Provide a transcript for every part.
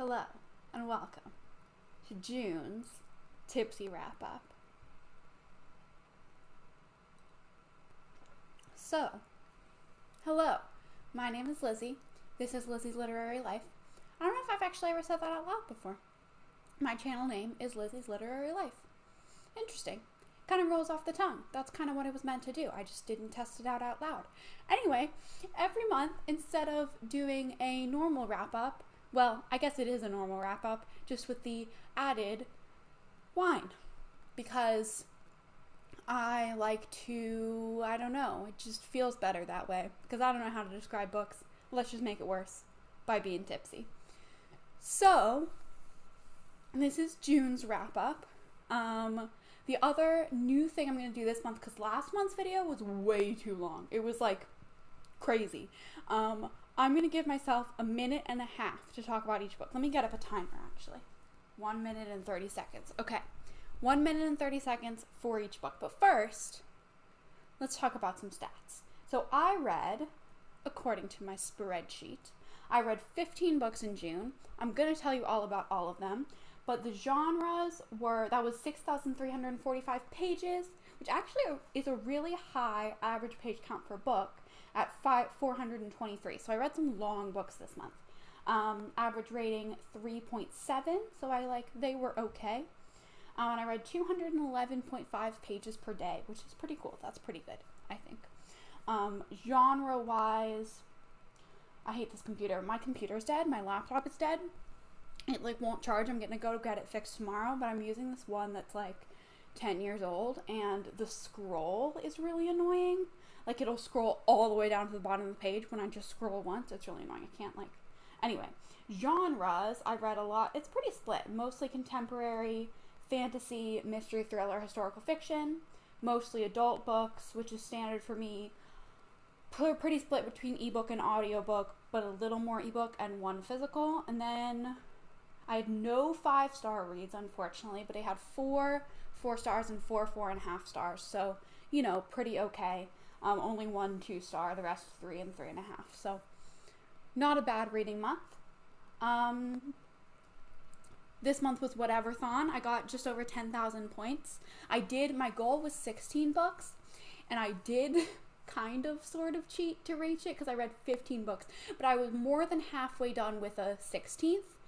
Hello, and welcome to June's Tipsy Wrap Up. So, hello, my name is Lizzie. This is Lizzie's Literary Life. I don't know if I've actually ever said that out loud before. My channel name is Lizzie's Literary Life. Interesting. Kind of rolls off the tongue. That's kind of what it was meant to do. I just didn't test it out loud. Anyway, every month, instead of doing a normal wrap-up, well, I guess it is a normal wrap-up, just with the added wine. Because I like to, I don't know, it just feels better that way. Because I don't know how to describe books. Let's just make it worse by being tipsy. So, this is June's wrap-up. The other new thing I'm going to do this month, because last month's video was way too long. It was like crazy. I'm going to give myself a minute and a half to talk about each book. Let me get up a timer, actually. 1 minute and 30 seconds. Okay. 1 minute and 30 seconds for each book. But first, let's talk about some stats. So I read, according to my spreadsheet, I read 15 books in June. I'm going to tell you all about all of them. But the genres were, that was 6,345 pages, which actually is a really high average page count per book at 423. So I read some long books this month. Average rating 3.7, so they were okay. And I read 211.5 pages per day, which is pretty cool. That's pretty good, I think. Genre-wise, I hate this computer. My computer's dead. My laptop is dead. It won't charge. I'm gonna go get it fixed tomorrow, but I'm using this one that's 10 years old, and the scroll is really annoying. It'll scroll all the way down to the bottom of the page when I just scroll once. It's really annoying. I can't Anyway, genres, I read a lot. It's pretty split. Mostly contemporary, fantasy, mystery, thriller, historical fiction. Mostly adult books, which is standard for me. Pretty split between ebook and audiobook, but a little more ebook and one physical. And then I had no 5-star reads, unfortunately, but I had 4 stars and 4 4.5 stars. So, pretty okay. Only 1 2-star, the rest 3 and 3.5. So, not a bad reading month. This month was Whatever-thon. I got just over 10,000 points. My goal was 16 books, and I did sort of cheat to reach it because I read 15 books, but I was more than halfway done with a 16th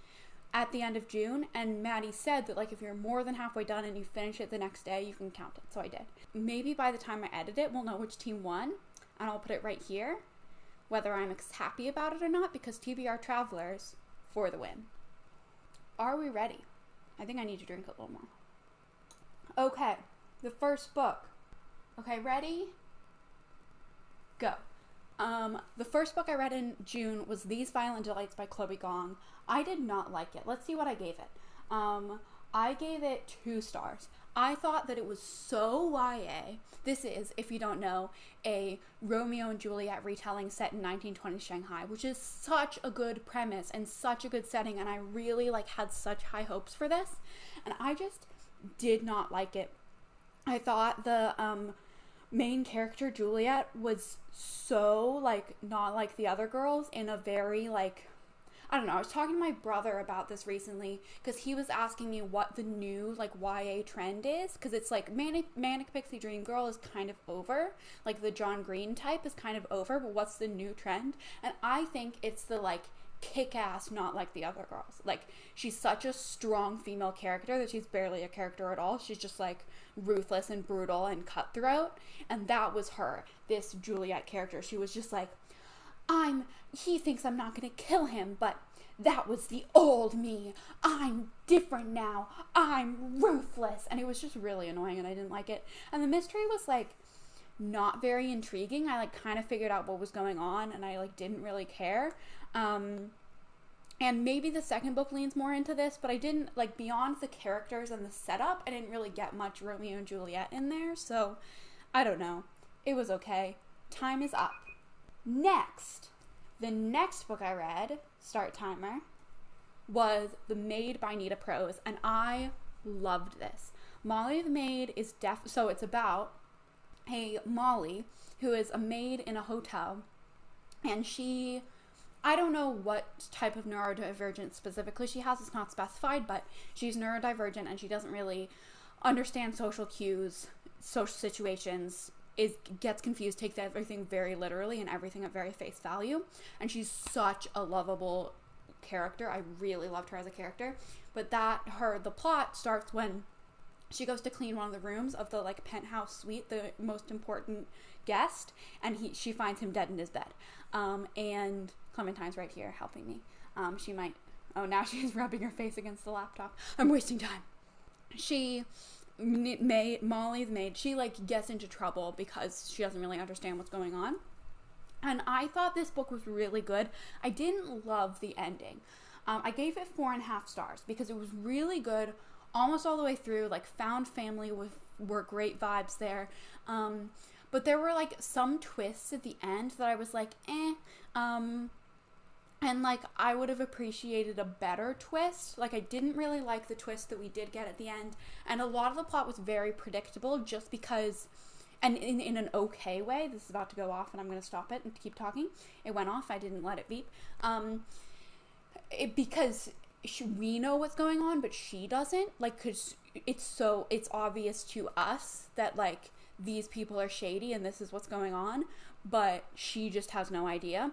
at the end of June, and Maddie said that if you're more than halfway done and you finish it the next day, you can count it, so I did. Maybe by the time I edit it, we'll know which team won, and I'll put it right here, whether I'm happy about it or not, because TBR Travelers for the win. Are we ready? I think I need to drink a little more. Okay, the first book. Okay, ready? Go. The first book I read in June was These Violent Delights by Chloe Gong. I did not like it. Let's see what I gave it. I gave it 2 stars. I thought that it was so YA. This is, if you don't know, a Romeo and Juliet retelling set in 1920s Shanghai, which is such a good premise and such a good setting, and I really had such high hopes for this, and I just did not like it. I thought the main character, Juliet, was so not like the other girls in a very I don't know. I was talking to my brother about this recently because he was asking me what the new YA trend is, because it's Manic Pixie Dream Girl is kind of over, the John Green type is kind of over, but what's the new trend? And I think it's the kick-ass, not like the other girls. She's such a strong female character that she's barely a character at all. She's just ruthless and brutal and cutthroat, and that was her, this Juliet character. She was just he thinks I'm not gonna kill him, but that was the old me. I'm different now. I'm ruthless. And it was just really annoying, and I didn't like it. And the mystery was not very intriguing. I kind of figured out what was going on, and I didn't really care. And maybe the second book leans more into this, but I didn't, beyond the characters and the setup, I didn't really get much Romeo and Juliet in there, so I don't know. It was okay. Time is up. Next, the next book I read, start timer, was The Maid by Nita Prose, and I loved this. Molly the Maid is so it's about a Molly who is a maid in a hotel, and she I don't know what type of neurodivergence specifically she has. It's not specified, but she's neurodivergent and she doesn't really understand social cues, social situations, gets confused, takes everything very literally and everything at very face value. And she's such a lovable character. I really loved her as a character. But the plot starts when she goes to clean one of the rooms of the like penthouse suite, the most important guest, and she finds him dead in his bed. And Clementine's right here helping me. She might, oh, now she's rubbing her face against the laptop. I'm wasting time. Molly's maid, she like gets into trouble because she doesn't really understand what's going on. And I thought this book was really good. I didn't love the ending. I gave it 4.5 stars because it was really good almost all the way through. Like, found family were great vibes there. But there were like some twists at the end that I was like, and like I would have appreciated a better twist. Like, I didn't really like the twist that we did get at the end. And a lot of the plot was very predictable just because, and in an okay way. This is about to go off and I'm going to stop it and keep talking. It went off. I didn't let it beep. Because we know what's going on, but she doesn't. Like, cause it's obvious to us that like these people are shady and this is what's going on, but she just has no idea.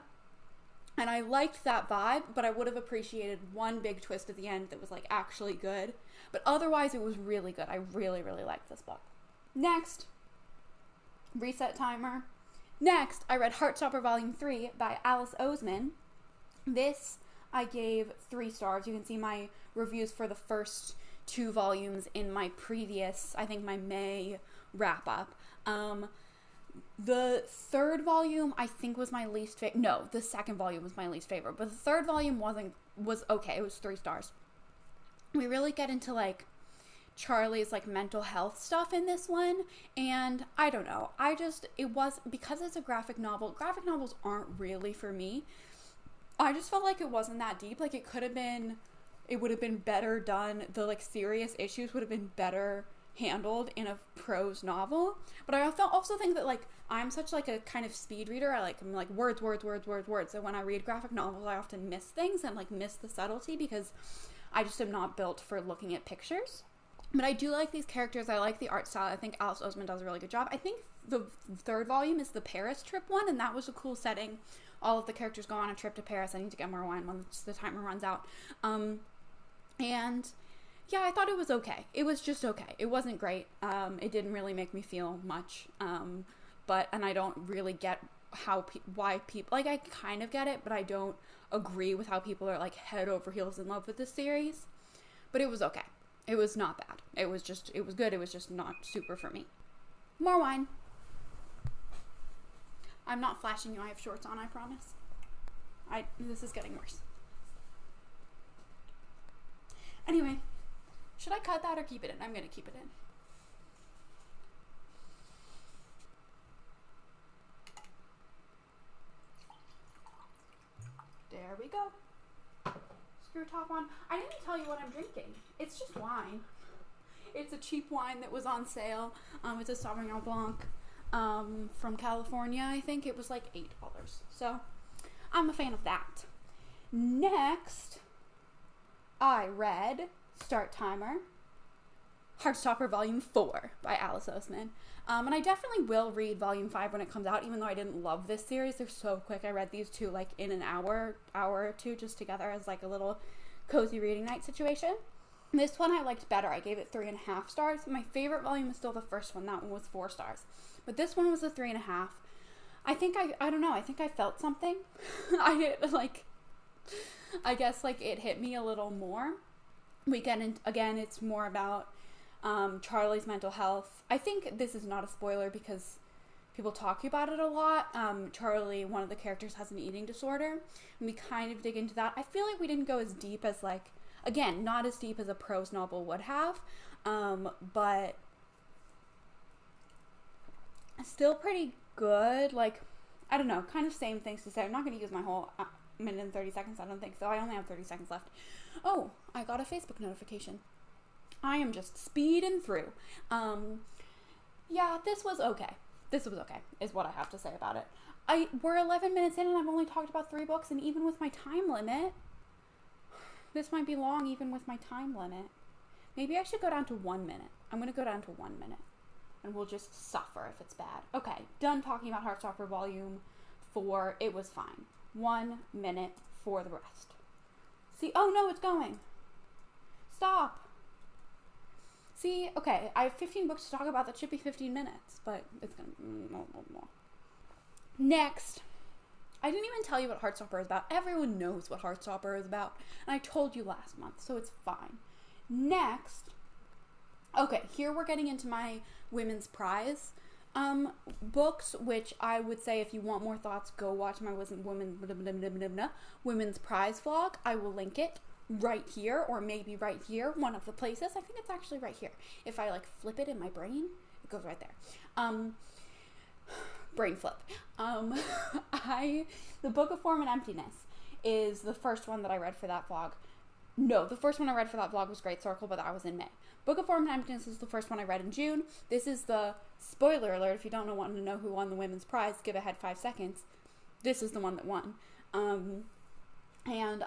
And I liked that vibe, but I would have appreciated one big twist at the end that was like actually good. But otherwise it was really good. I really, really liked this book. Next, reset timer. Next, I read Heartstopper Volume 3 by Alice Oseman. This I gave 3 stars. You can see my reviews for the first 2 volumes in my previous, I think my May wrap up. The 3rd volume I think was my least favorite. No, the 2nd volume was my least favorite, but the 3rd volume was okay. It was 3 stars. We really get into like Charlie's like mental health stuff in this one, and I don't know. It was because it's a graphic novel. Graphic novels aren't really for me. I just felt like it wasn't that deep. Like, it would have been better done. The like serious issues would have been better handled in a prose novel. But I also think that like I'm such like a kind of speed reader. I'm like words. So when I read graphic novels, I often miss things and like miss the subtlety because I just am not built for looking at pictures. But I do like these characters. I like the art style. I think Alice Oseman does a really good job. I think the 3rd volume is the Paris trip one, and that was a cool setting. All of the characters go on a trip to Paris. I need to get more wine once the timer runs out. And yeah, I thought it was okay. It was just okay. It wasn't great. It didn't really make me feel much. And I don't really get why people, like, I kind of get it, but I don't agree with how people are like head over heels in love with this series. But it was okay. It was not bad. It was good. It was just not super for me. More wine. I'm not flashing you. I have shorts on, I promise. This is getting worse. Anyway, should I cut that or keep it in? I'm going to keep it in. There we go. Screw top on. I didn't tell you what I'm drinking. It's just wine. It's a cheap wine that was on sale. It's a Sauvignon Blanc from California. I think it was like $8. So I'm a fan of that. Next, I read Start Timer, Heartstopper Volume 4 by Alice Oseman. And I definitely will read Volume 5 when it comes out, even though I didn't love this series. They're so quick. I read these 2 like in an hour or 2 just together as like a little cozy reading night situation. This one I liked better. I gave it 3.5 stars. My favorite volume is still the first one. That one was 4 stars. But this one was a 3.5. I think I don't know. I think I felt something. I guess like it hit me a little more. We get in, again, it's more about Charlie's mental health. I think this is not a spoiler because people talk about it a lot. Charlie, one of the characters, has an eating disorder, and we kind of dig into that. I feel like we didn't go as deep as like, again, not as deep as a prose novel would have, but still pretty good. Like, I don't know, kind of same things to say. I'm not going to use my whole minute and 30 seconds. I don't think so. I only have 30 seconds left. Oh, I got a Facebook notification. I am just speeding through. Yeah, this was okay. This was okay, is what I have to say about it. We're 11 minutes in and I've only talked about 3 books, and even with my time limit, this might be long even with my time limit. Maybe I should go down to 1 minute. I'm going to go down to 1 minute. And we'll just suffer if it's bad. Okay, done talking about Heartstopper Volume 4. It was fine. 1 minute for the rest. See, oh no, it's going. Stop. See, okay, I have 15 books to talk about. That should be 15 minutes, but it's going to... Next. I didn't even tell you what Heartstopper is about. Everyone knows what Heartstopper is about. And I told you last month, so it's fine. Next. Okay, here we're getting into my women's prize books, which I would say if you want more thoughts, go watch my women's prize vlog. I will link it right here, or maybe right here, one of the places. I think it's actually right here. If I like flip it in my brain, it goes right there. Brain flip. The Book of Form and Emptiness is the first one that I read for that vlog. No, the first one I read for that vlog was Great Circle, but that was in May. Book of Form and Emptiness is the first one I read in June. This is the spoiler alert. If you don't want to know who won the women's prize, give ahead 5 seconds. This is the one that won. And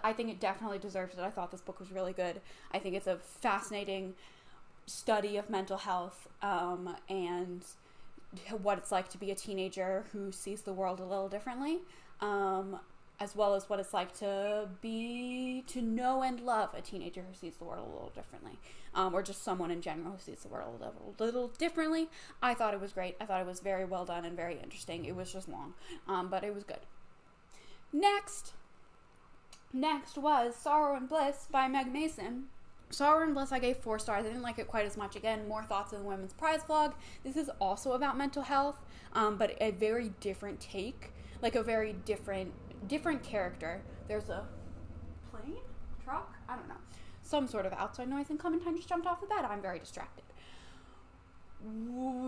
I think it definitely deserves it. I thought this book was really good. I think it's a fascinating study of mental health and what it's like to be a teenager who sees the world a little differently. As well as what it's like to know and love a teenager who sees the world a little differently, or just someone in general who sees the world a little differently. I thought it was great. I thought it was very well done and very interesting. It was just long, but it was good. Next was Sorrow and Bliss by Meg Mason. Sorrow and Bliss I gave 4 stars. I didn't like it quite as much. Again, more thoughts in the women's prize vlog. This is also about mental health, but a very different take, like a very different character. There's a plane? Truck? I don't know. Some sort of outside noise, and Clementine just jumped off the bed. I'm very distracted.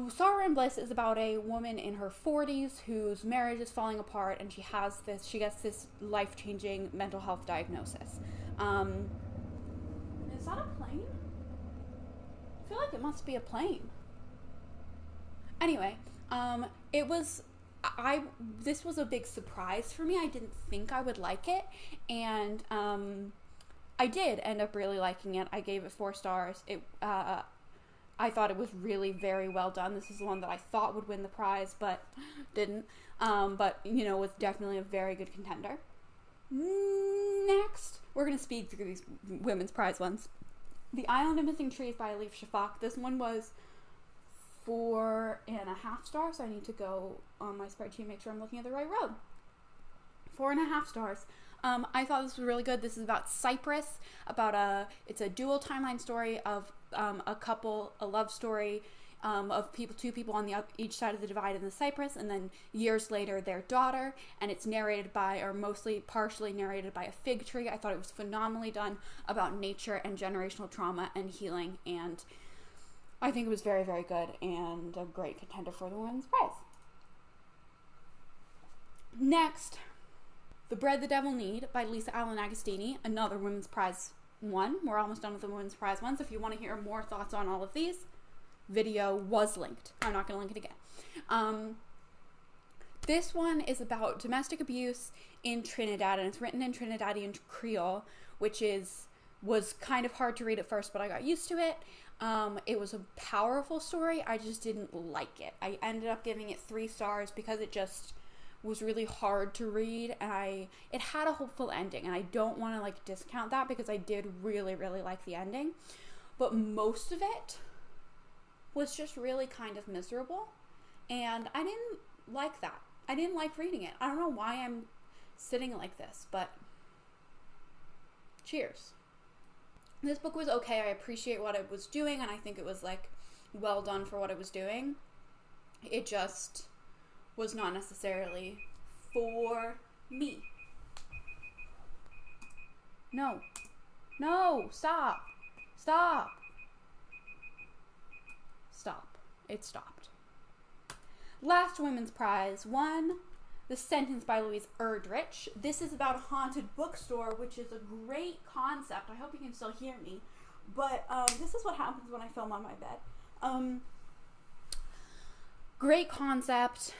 Sorrow and Bliss is about a woman in her 40s whose marriage is falling apart, and she gets this life-changing mental health diagnosis. Is that a plane? I feel like it must be a plane. Anyway, this was a big surprise for me. I didn't think I would like it, and I did end up really liking it. I gave it 4 stars. I thought it was really very well done. This is the one that I thought would win the prize, but didn't. But, was definitely a very good contender. Next, we're going to speed through these women's prize ones. The Island of Missing Trees by Alif Shafak. This one was 4.5 stars. I need to go on my spreadsheet and make sure I'm looking at the right road. 4.5 stars. I thought this was really good. This is about Cyprus, it's a dual timeline story of a couple, a love story of two people on each side of the divide in the Cyprus, and then years later their daughter, and it's narrated by, or partially narrated by, a fig tree. I thought it was phenomenally done about nature and generational trauma and healing, and I think it was very, very good and a great contender for the women's prize. Next, The Bread the Devil Need by Lisa Allen Agostini, another women's prize one. We're almost done with the women's prize ones. If you want to hear more thoughts on all of these, video was linked. I'm not going to link it again. This one is about domestic abuse in Trinidad, and it's written in Trinidadian Creole, which was kind of hard to read at first, but I got used to it. It was a powerful story. I just didn't like it. I ended up giving it 3 stars because it just was really hard to read, and it had a hopeful ending, and I don't want to discount that because I did really, really like the ending, but most of it was just really kind of miserable, and I didn't like that. I didn't like reading it. I don't know why I'm sitting like this, but cheers. This book was okay. I appreciate what it was doing, and I think it was well done for what it was doing. It just was not necessarily for me. No, stop. It stopped. Last women's prize won The Sentence by Louise Erdrich. This is about a haunted bookstore, which is a great concept. I hope you can still hear me. But this is what happens when I film on my bed. Great concept.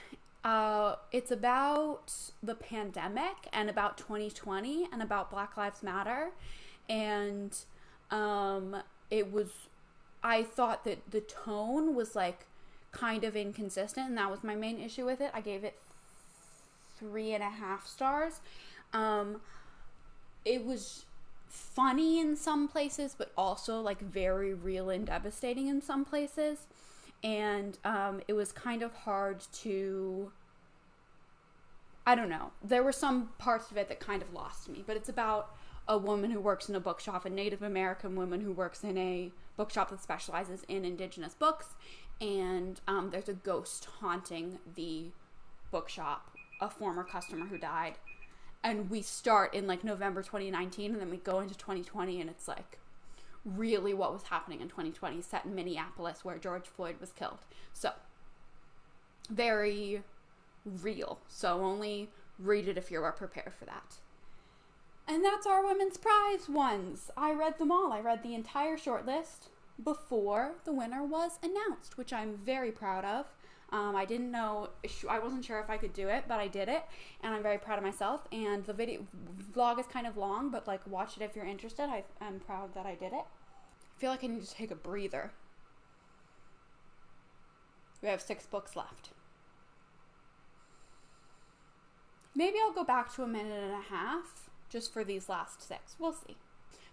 It's about the pandemic and about 2020 and about Black Lives Matter. And I thought that the tone was like kind of inconsistent, and that was my main issue with it. I gave it 3.5 stars. It was funny in some places, but also like very real and devastating in some places. And it was kind of hard to, I don't know. There were some parts of it that kind of lost me, but it's about a woman who works in a bookshop, a Native American woman who works in a bookshop that specializes in indigenous books, and there's a ghost haunting the bookshop, a former customer who died. And we start in like November 2019, and then we go into 2020, and it's like really what was happening in 2020, set in Minneapolis where George Floyd was killed. So very real. So only read it if you are prepared for that. And that's our Women's Prize ones. I read them all. I read the entire shortlist before the winner was announced, which I'm very proud of. I didn't know, I wasn't sure if I could do it, but I did it, and I'm very proud of myself. And the vlog is kind of long, but like watch it if you're interested. I'm proud that I did it. I feel like I need to take a breather. We have 6 books left. Maybe I'll go back to 1.5 minutes just for these last 6. We'll see.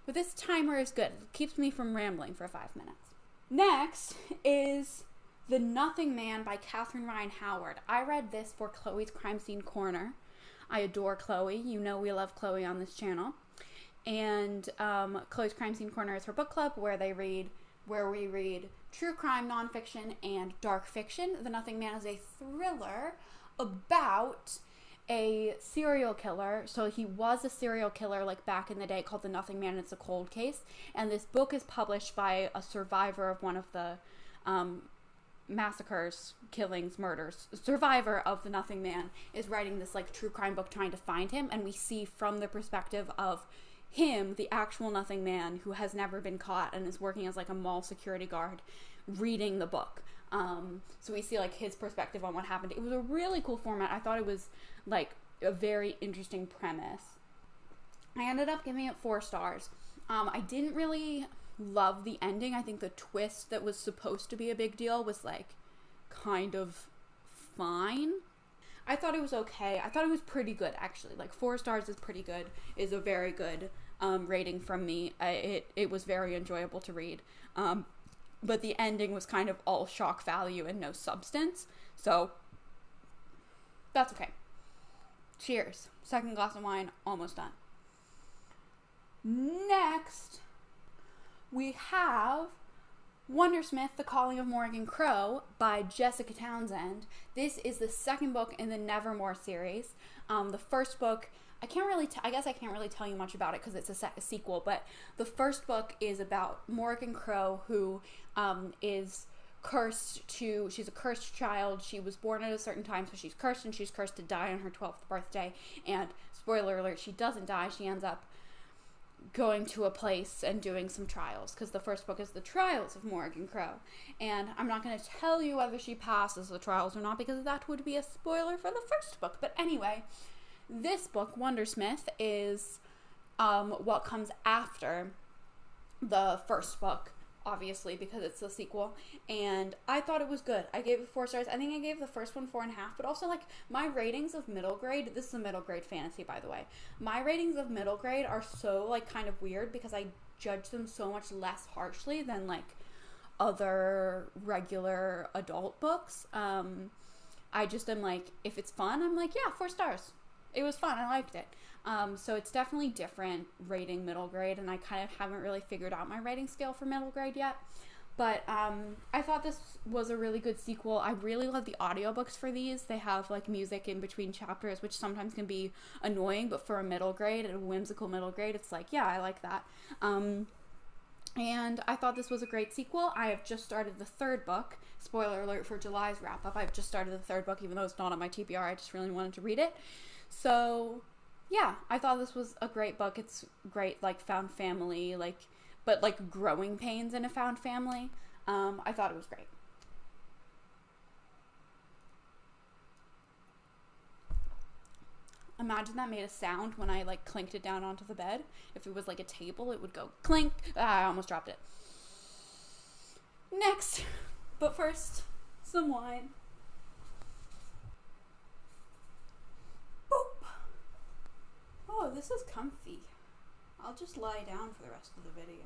But this timer is good. It keeps me from rambling for 5 minutes. Next is The Nothing Man by Catherine Ryan Howard. I read this for Chloe's Crime Scene Corner. I adore Chloe. You know we love Chloe on this channel. And Chloe's Crime Scene Corner is her book club where we read true crime, nonfiction, and dark fiction. The Nothing Man is a thriller about a serial killer. So he was a serial killer like back in the day, called The Nothing Man. It's a cold case. And this book is published by a survivor of one of the massacres, killings, murders. Survivor of The Nothing Man is writing this like true crime book trying to find him, and we see from the perspective of him, the actual Nothing Man who has never been caught and is working as like a mall security guard, reading the book. So we see like his perspective on what happened. It was a really cool format. I thought it was like a very interesting premise. I ended up giving it 4 stars. I didn't really love the ending. I think the twist that was supposed to be a big deal was like kind of fine. I thought it was okay. I thought it was pretty good actually. Like 4 stars is pretty good, is a very good rating from me. It was very enjoyable to read. But the ending was kind of all shock value and no substance. So that's okay. Cheers. Second glass of wine, almost done. Next, we have Wondersmith, The Calling of Morgan Crow by Jessica Townsend. This is the second book in the Nevermore series. The first book, I guess I can't really tell you much about it because it's a sequel, but the first book is about Morgan Crow, who is cursed to, she's a cursed child. She was born at a certain time, so she's cursed, and she's cursed to die on her 12th birthday. And spoiler alert, she doesn't die. She ends up going to a place and doing some trials, because the first book is the trials of Morgan Crow. And I'm not going to tell you whether she passes the trials or not, because that would be a spoiler for the first book. But anyway, this book, Wondersmith, is what comes after the first book, obviously, because it's the sequel. And I thought it was good. I gave it 4 stars. I think I gave the first one 4.5, but also like my ratings of middle grade, this is a middle grade fantasy, by the way. My ratings of middle grade are so like kind of weird because I judge them so much less harshly than like other regular adult books. I just am like, if it's fun, I'm like, yeah, 4 stars. It was fun. I liked it. So it's definitely different rating middle grade, and I kind of haven't really figured out my rating scale for middle grade yet. But I thought this was a really good sequel. I really love the audiobooks for these. They have like music in between chapters, which sometimes can be annoying, but for a middle grade, a whimsical middle grade, it's like, yeah, I like that. And I thought this was a great sequel. I have just started the 3rd book. Spoiler alert for July's wrap up. I've just started the 3rd book, even though it's not on my TBR. I just really wanted to read it. So yeah, I thought this was a great book. It's great, like, found family, like, but like growing pains in a found family. I thought it was great. Imagine that made a sound when I like clinked it down onto the bed. If it was like a table, it would go clink. I almost dropped it. Next, but first, some wine. Boop. Oh, this is comfy. I'll just lie down for the rest of the video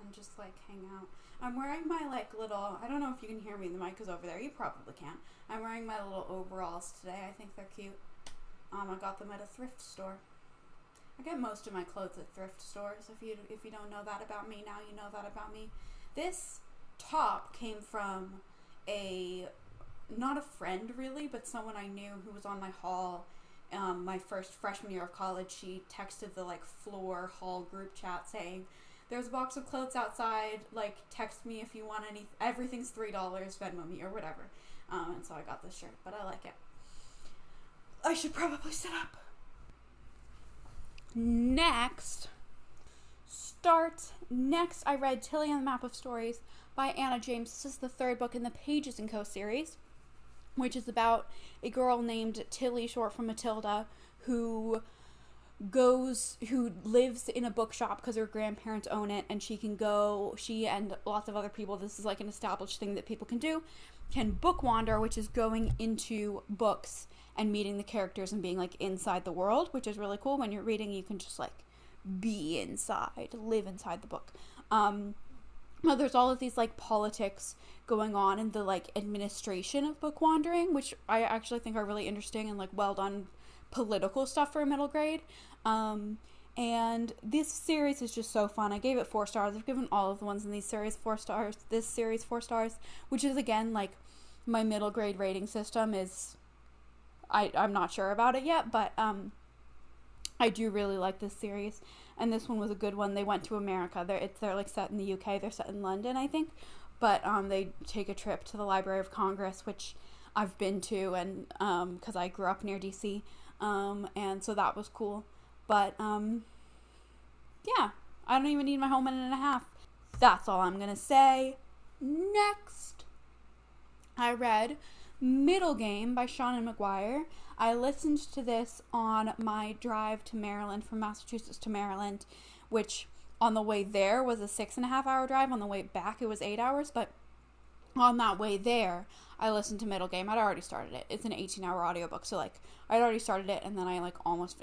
and just like hang out. I'm wearing my like little, I don't know if you can hear me, the mic is over there, you probably can't. I'm wearing my little overalls today. I think they're cute. I got them at a thrift store. I get most of my clothes at thrift stores. If you don't know that about me, now you know that about me. This top came from not a friend really, but someone I knew who was on my hall. My first freshman year of college, she texted the like floor hall group chat saying, "There's a box of clothes outside, like text me if you want any, everything's $3, Venmo me," or whatever. And so I got this shirt, but I like it. I should probably sit up. Next, I read Tilly and the Map of Stories by Anna James. This is the third book in the Pages & Co. series, which is about a girl named Tilly, short for Matilda, who lives in a bookshop because her grandparents own it, and she and lots of other people, this is like an established thing that people can do, can book wander, which is going into books and meeting the characters and being like inside the world, which is really cool. When you're reading, you can just like be inside, live inside the book. Well, there's all of these like politics going on in the like administration of book wandering, which I actually think are really interesting and like well done political stuff for a middle grade. And this series is just so fun. I gave it 4 stars. I've given all of the ones in these series 4 stars. This series 4 stars, which is again like my middle grade rating system is, I'm not sure about it yet, but I do really like this series, and this one was a good one. They went to America. They're like set in the UK. They're set in London, I think, but they take a trip to the Library of Congress, which I've been to, and because I grew up near DC, and so that was cool. But yeah, I don't even need my whole minute and a half. That's all I'm gonna say. Next, I read Middle Game by Seanan McGuire. I listened to this on my drive to Maryland, from Massachusetts to Maryland, which on the way there was a 6.5 hour drive. On the way back it was 8 hours, but on that way there I listened to Middle Game. I'd already started it. It's an 18-hour audiobook, so like I'd already started it, and then I like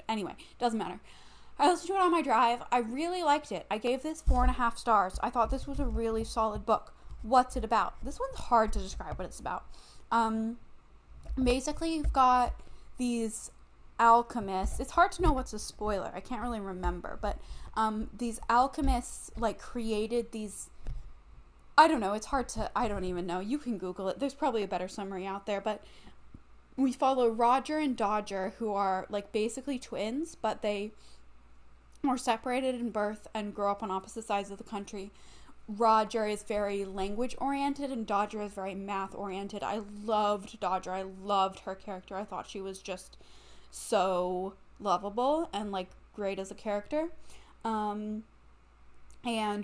anyway, doesn't matter. I listened to it on my drive. I really liked it. I gave this 4.5 stars. I thought this was a really solid book. What's it about? This one's hard to describe what it's about. Basically you've got these alchemists. It's hard to know what's a spoiler. I can't really remember, but these alchemists like created these, I don't know, I don't even know. You can Google it. There's probably a better summary out there, but we follow Roger and Dodger, who are like basically twins, but they were separated in birth and grow up on opposite sides of the country. Roger is very language oriented and Dodger is very math oriented. I loved Dodger. I loved her character. I thought she was just so lovable and like great as a character. And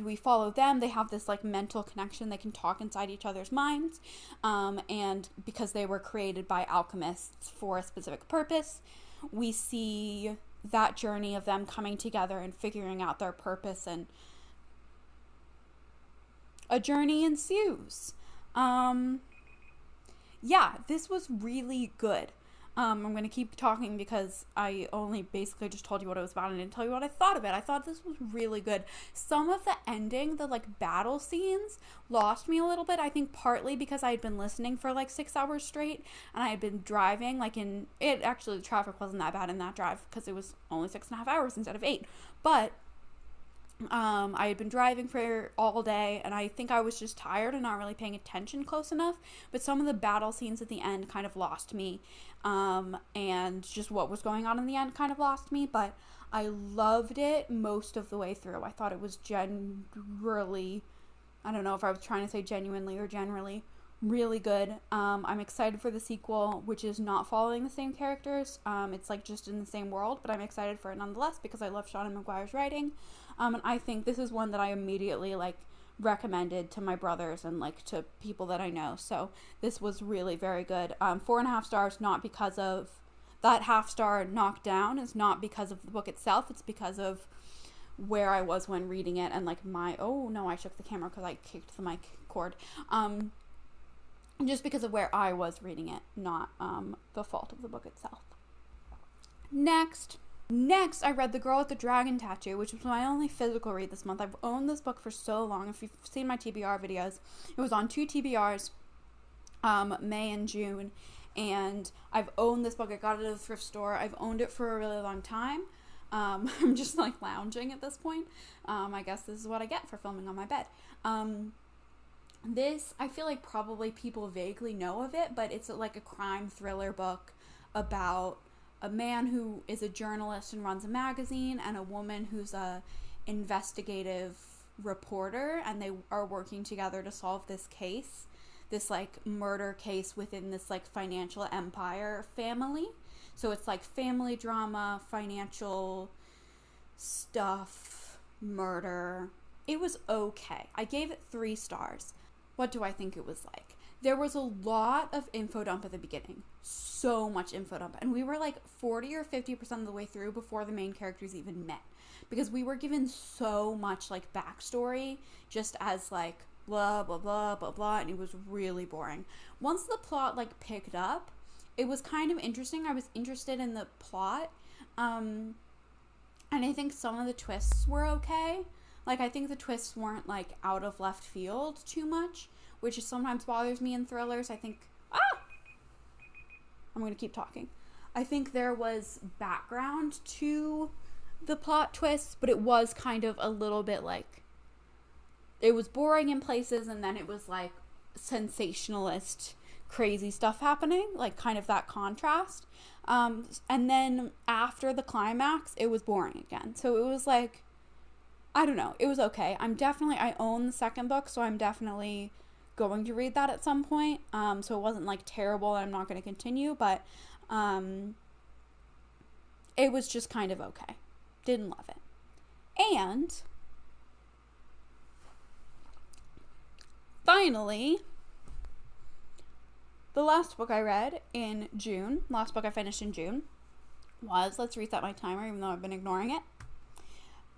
we follow them. They have this like mental connection. They can talk inside each other's minds. And because they were created by alchemists for a specific purpose, we see that journey of them coming together and figuring out their purpose, and a journey ensues. Yeah, this was really good. I'm going to keep talking because I only basically just told you what it was about and didn't tell you what I thought of it. I thought this was really good. Some of the ending, the like battle scenes, lost me a little bit. I think partly because I had been listening for like 6 hours straight, and I had been driving actually the traffic wasn't that bad in that drive because it was only 6.5 hours instead of 8. But I had been driving for all day, and I think I was just tired and not really paying attention close enough, but some of the battle scenes at the end kind of lost me, and just what was going on in the end kind of lost me, but I loved it most of the way through. I thought it was generally, I don't know if I was trying to say genuinely or generally, really good. I'm excited for the sequel, which is not following the same characters. It's like just in the same world, but I'm excited for it nonetheless because I love Seanan McGuire's writing. And I think this is one that I immediately like recommended to my brothers and like to people that I know. So this was really very good. 4.5 stars, not because of that half star knocked down is not because of the book itself. It's because of where I was when reading it, and like oh no, I shook the camera because I kicked the mic cord. Just because of where I was reading it, not the fault of the book itself. Next, I read The Girl with the Dragon Tattoo, which was my only physical read this month. I've owned this book for so long. If you've seen my TBR videos, it was on 2 TBRs, May and June, and I've owned this book. I got it at a thrift store. I've owned it for a really long time. I'm just like lounging at this point. I guess this is what I get for filming on my bed. This, I feel like probably people vaguely know of it, but it's like a crime thriller book about a man who is a journalist and runs a magazine, and a woman who's a investigative reporter, and they are working together to solve this case, this like murder case within this like financial empire family. So it's like family drama, financial stuff, murder. It was okay. I gave it 3 stars. What do I think it was like? There was a lot of info dump at the beginning. So much info dump. And we were like 40 or 50% of the way through before the main characters even met. Because we were given so much like backstory just as like blah, blah, blah, blah, blah. And it was really boring. Once the plot like picked up, it was kind of interesting. I was interested in the plot. And I think some of the twists were okay. Like, I think the twists weren't, like, out of left field too much, which sometimes bothers me in thrillers. I think, I'm going to keep talking. I think there was background to the plot twists, but it was kind of a little bit, like, it was boring in places, and then it was, like, sensationalist, crazy stuff happening, like, kind of that contrast. And then after the climax, it was boring again. So it was, like, I don't know. It was okay. I own the second book, so I'm definitely going to read that at some point. So it wasn't like terrible and I'm not going to continue, but it was just kind of okay. Didn't love it. And finally, the last book I read in June, last book I finished in June was, let's reset my timer even though I've been ignoring it,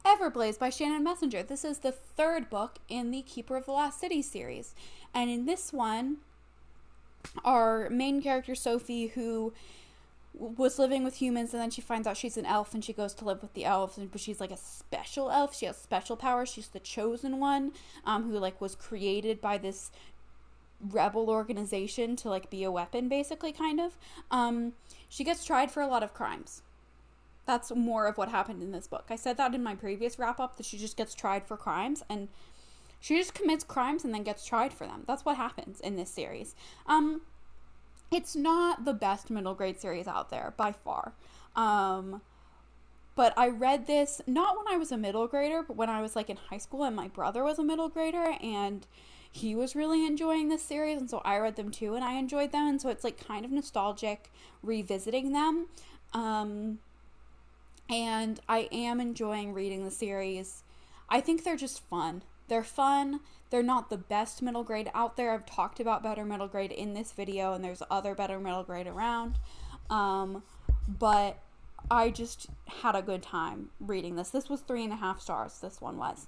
Everplays by Shannon Messenger. This is the 3rd book in the Keeper of the Lost City series. And in this one, our main character, Sophie, who was living with humans, and then she finds out she's an elf, and she goes to live with the elves, but she's like a special elf. She has special powers. She's the chosen one, who like was created by this rebel organization to like be a weapon, basically, kind of. She gets tried for a lot of crimes. That's more of what happened in this book. I said that in my previous wrap-up, that she just gets tried for crimes, and she just commits crimes and then gets tried for them. That's what happens in this series. It's not the best middle grade series out there, by far. But I read this, not when I was a middle grader, but when I was like in high school, and my brother was a middle grader, and he was really enjoying this series, and so I read them too, and I enjoyed them, and so it's like kind of nostalgic revisiting them. And I am enjoying reading the series. I think they're just fun. They're fun. They're not the best middle grade out there. I've talked about better middle grade in this video, and there's other better middle grade around. But I just had a good time reading this. This was 3.5 stars, this one was.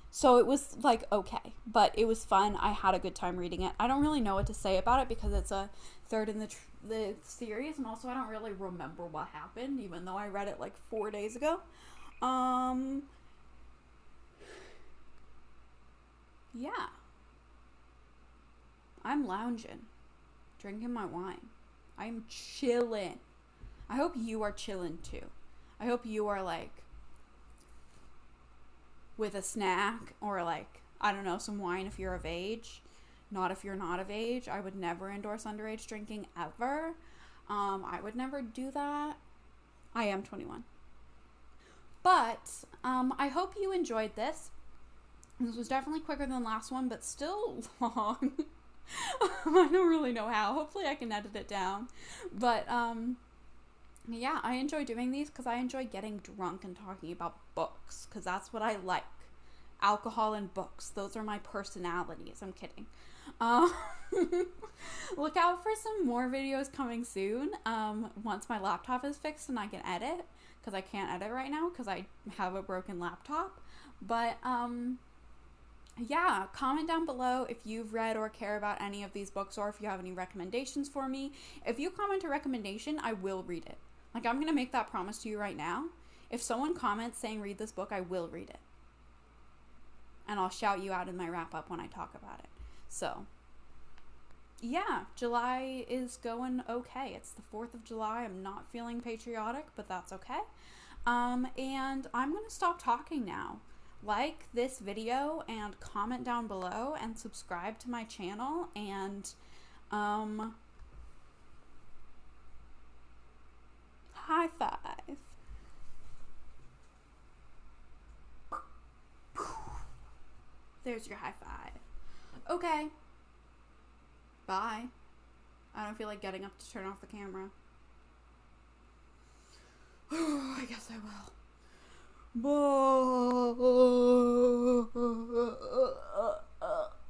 So it was like okay, but it was fun. I had a good time reading it. I don't really know what to say about it because it's a 3rd in the series, and also I don't really remember what happened, even though I read it like 4 days ago. Yeah. I'm lounging, drinking my wine. I'm chilling. I hope you are chilling too. I hope you are like with a snack, or like, I don't know, some wine if you're of age. Not if you're not of age. I would never endorse underage drinking ever. I would never do that. I am 21. But I hope you enjoyed this. This was definitely quicker than the last one, but still long. I don't really know how. Hopefully I can edit it down. But yeah, I enjoy doing these because I enjoy getting drunk and talking about books, because that's what I like. alcohol and books. Those are my personalities. I'm kidding. Um, look out for some more videos coming soon. Once my laptop is fixed and I can edit, because I can't edit right now because I have a broken laptop. But yeah, comment down below if you've read or care about any of these books, or if you have any recommendations for me. If you comment a recommendation, I will read it. Like, I'm gonna make that promise to you right now. If someone comments saying read this book, I will read it, and I'll shout you out in my wrap up when I talk about it. So yeah, July is going okay. It's the 4th of July. I'm not feeling patriotic, but that's okay. And I'm gonna stop talking now. Like this video and comment down below and subscribe to my channel, and high five. There's your high five. Okay. Bye. I don't feel like getting up to turn off the camera. I guess I will. Bye.